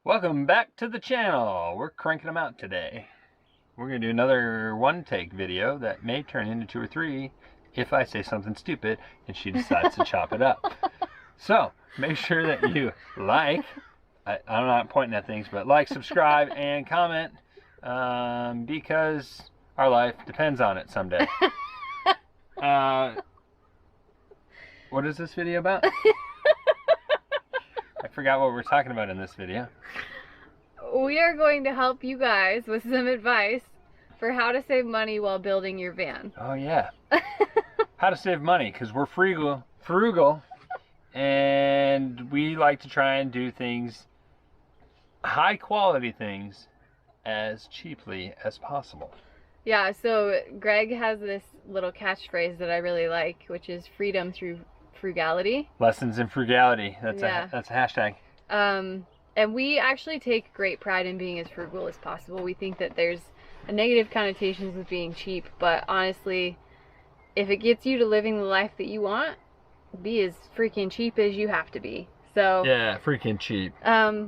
Welcome back to the channel. We're cranking them out today. We're going to do another one-take video that may turn into 2 or 3 if I say something stupid and she decides to chop it up. So, make sure that you like, I'm not pointing at things, but like, subscribe, and comment because our life depends on it someday. What is this video about? I forgot what we're talking about in this video. We are going to help you guys with some advice for how to save money while building your van. Oh yeah. How to save money, because we're frugal, and we like to try and do things, high quality things, as cheaply as possible. Yeah, so Greg has this little catchphrase that I really like, which is freedom through frugality. Lessons in frugality. That's Yeah. that's a hashtag. And we actually take great pride in being as frugal as possible. We think that there's a negative connotations with being cheap, but honestly, if it gets you to living the life that you want, be as freaking cheap as you have to be. So yeah, freaking cheap.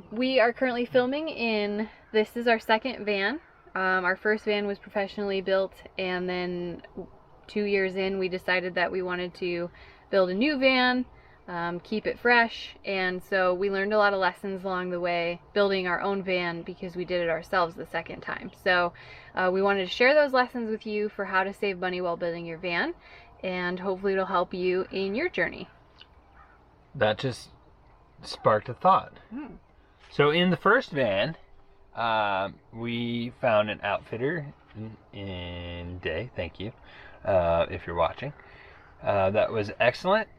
We are currently filming in, this is our second van. Our first van was professionally built, and then 2 years in we decided that we wanted to build a new van, keep it fresh, and so we learned a lot of lessons along the way building our own van because we did it ourselves the second time. So we wanted to share those lessons with you for how to save money while building your van, and hopefully it'll help you in your journey. That just sparked a thought. So in the first van, we found an outfitter in Day, thank you, if you're watching. That was excellent,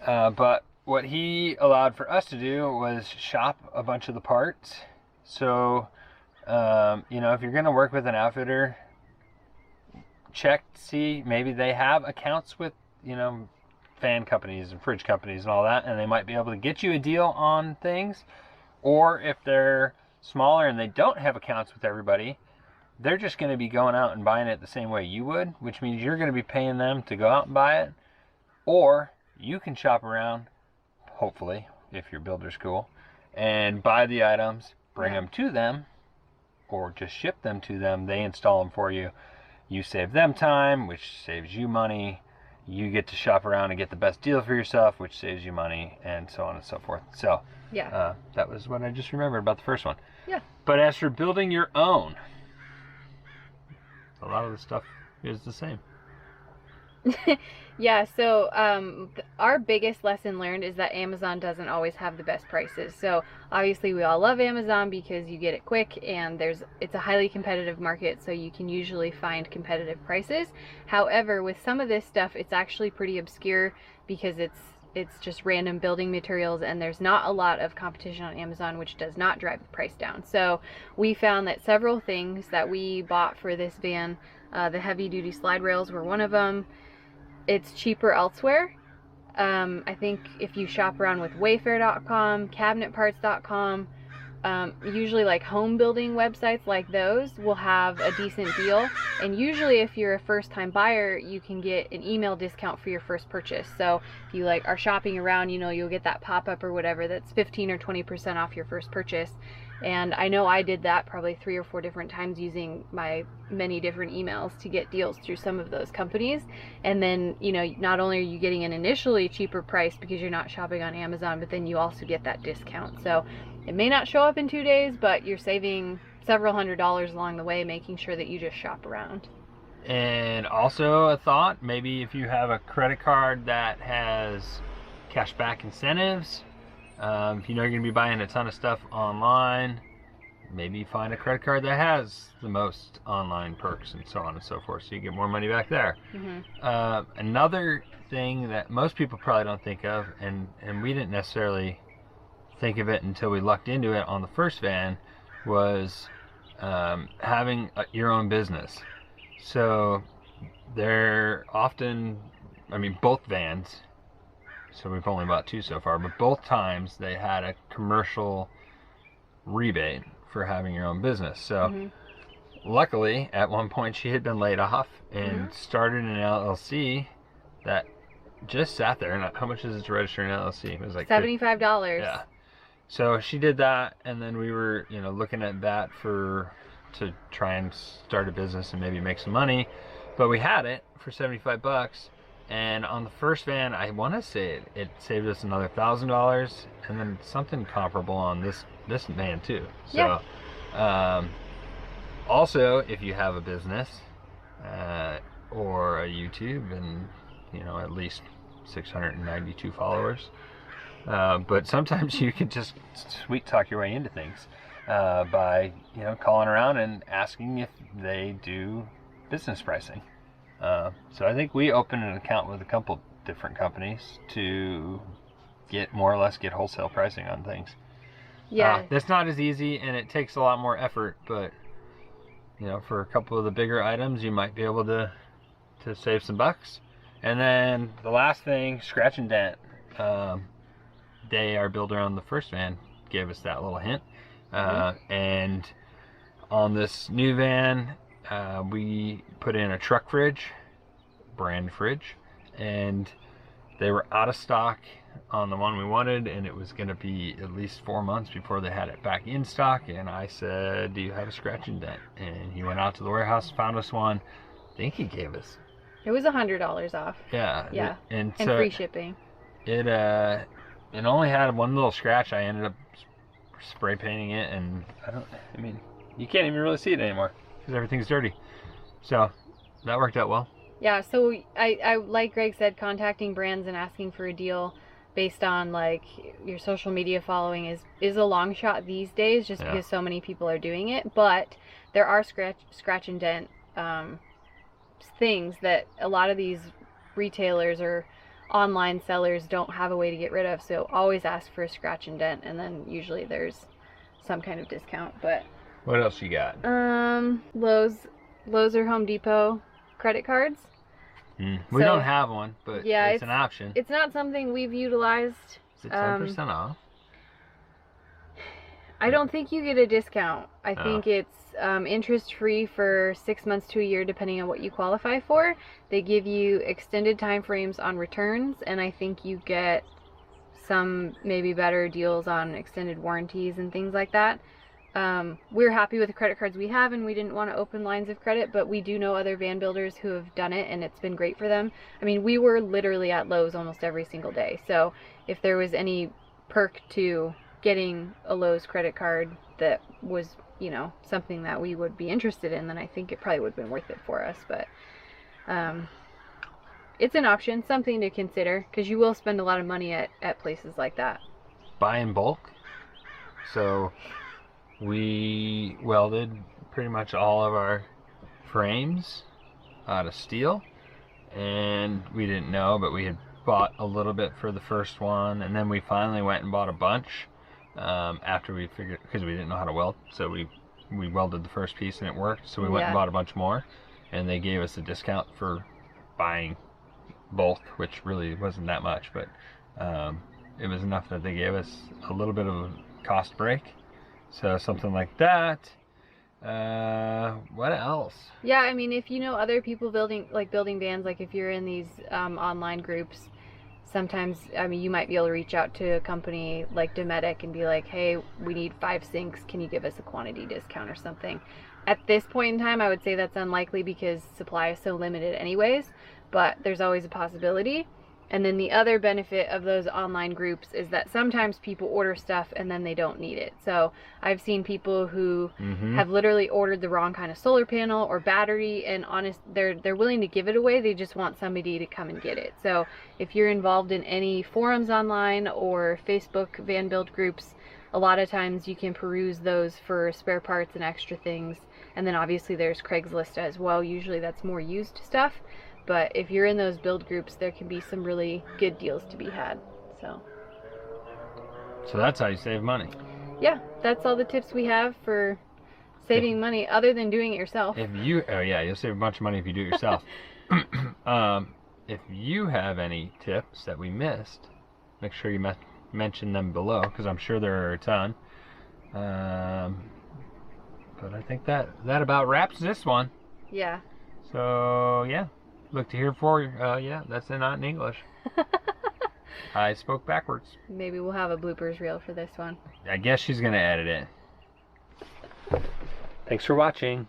but what he allowed for us to do was shop a bunch of the parts. So, you know, if you're going to work with an outfitter, check to see, maybe they have accounts with, you know, fan companies and fridge companies and all that, and they might be able to get you a deal on things. Or if they're smaller and they don't have accounts with everybody, they're just going to be going out and buying it the same way you would, which means you're going to be paying them to go out and buy it. Or you can shop around, hopefully, if your builder's cool, and buy the items, bring them to them, or just ship them to them. They install them for you. You save them time, which saves you money. You get to shop around and get the best deal for yourself, which saves you money, and so on and so forth. So Yeah. that was what I just remembered about the first one. Yeah. But as for building your own, a lot of the stuff is the same. Yeah, so our biggest lesson learned is that Amazon doesn't always have the best prices. So obviously we all love Amazon because you get it quick, and it's a highly competitive market, so you can usually find competitive prices. However, with some of this stuff, it's actually pretty obscure because it's just random building materials, and there's not a lot of competition on Amazon, which does not drive the price down. So we found that several things that we bought for this van, the heavy duty slide rails were one of them. It's cheaper elsewhere. I think if you shop around with Wayfair.com, CabinetParts.com, usually like home building websites like those will have a decent deal. And usually if you're a first time buyer, you can get an email discount for your first purchase. So if you like are shopping around, you know, you'll get that pop-up or whatever that's 15 or 20% off your first purchase. And I know I did that probably 3 or 4 different times using my many different emails to get deals through some of those companies. And then, you know, not only are you getting an initially cheaper price because you're not shopping on Amazon, but then you also get that discount. So it may not show up in 2 days, but you're saving several $100s along the way, making sure that you just shop around. And also a thought, maybe if you have a credit card that has cashback incentives, if you know you're going to be buying a ton of stuff online, maybe find a credit card that has the most online perks and so on and so forth, so you get more money back there. Another thing that most people probably don't think of, and we didn't necessarily think of it until we lucked into it on the first van, was having your own business. So they're often, I mean, both vans, so we've only bought 2 so far, but both times they had a commercial rebate for having your own business. So luckily at one point she had been laid off and started an LLC that just sat there. And how much is it to register an LLC? It was like $75. Yeah. So she did that, and then we were, looking at that to try and start a business and maybe make some money. But we had it for $75, and on the first van, I want to say it saved us another $1,000, and then something comparable on this van too. So, also, if you have a business or a YouTube and at least 692 followers. But sometimes you can just sweet talk your way into things by calling around and asking if they do business pricing. So I think we opened an account with a couple different companies to more or less get wholesale pricing on things. Yeah, that's not as easy, and it takes a lot more effort. But for a couple of the bigger items, you might be able to save some bucks. And then the last thing, scratch and dent. Our builder on the first van gave us that little hint. And on this new van, we put in a truck fridge, brand fridge, and they were out of stock on the one we wanted, and it was going to be at least 4 months before they had it back in stock. And I said, do you have a scratch and dent? And he went out to the warehouse, found us one. I think he gave us, it was $100 off. Yeah. And so free shipping. It only had one little scratch. I ended up spray painting it, and you can't even really see it anymore because everything's dirty. So that worked out well. Yeah, so I like Greg said, contacting brands and asking for a deal based on like your social media following is a long shot these days, just because so many people are doing it. But there are scratch and dent things that a lot of these retailers or online sellers don't have a way to get rid of. So always ask for a scratch and dent, and then usually there's some kind of discount. But what else you got? Lowe's or Home Depot credit cards. We don't have one, but it's an option. It's not something we've utilized. Is it 10% off? I don't think you get a discount. I think it's interest free for 6 months to a year, depending on what you qualify for. They give you extended time frames on returns, and I think you get some maybe better deals on extended warranties and things like that. We're happy with the credit cards we have, and we didn't want to open lines of credit, but we do know other van builders who have done it, and it's been great for them. I mean, we were literally at Lowe's almost every single day, so if there was any perk to getting a Lowe's credit card that was, something that we would be interested in, then I think it probably would have been worth it for us. But it's an option, something to consider, because you will spend a lot of money at places like that. Buy in bulk. So we welded pretty much all of our frames out of steel, and we didn't know, but we had bought a little bit for the first one, and then we finally went and bought a bunch after we figured, because we didn't know how to weld, so we welded the first piece and it worked, so we went and bought a bunch more, and they gave us a discount for buying bulk, which really wasn't that much, but it was enough that they gave us a little bit of a cost break. So something like that. What else? Yeah, I mean, if you know other people building vans, like if you're in these online groups, sometimes, you might be able to reach out to a company like Dometic and be like, hey, we need 5 sinks. Can you give us a quantity discount or something? At this point in time, I would say that's unlikely because supply is so limited anyways, but there's always a possibility. And then the other benefit of those online groups is that sometimes people order stuff and then they don't need it. So I've seen people who have literally ordered the wrong kind of solar panel or battery, and they're willing to give it away. They just want somebody to come and get it. So if you're involved in any forums online or Facebook van build groups, a lot of times you can peruse those for spare parts and extra things. And then obviously there's Craigslist as well. Usually that's more used stuff. But if you're in those build groups, there can be some really good deals to be had. So that's how you save money. Yeah, that's all the tips we have for saving money, other than doing it yourself. You'll save a bunch of money if you do it yourself. If you have any tips that we missed, make sure you mention them below, because I'm sure there are a ton. But I think that about wraps this one. Yeah. So, yeah. Look to hear for, that's not in English. I spoke backwards. Maybe we'll have a bloopers reel for this one. I guess she's going to edit it. Thanks for watching.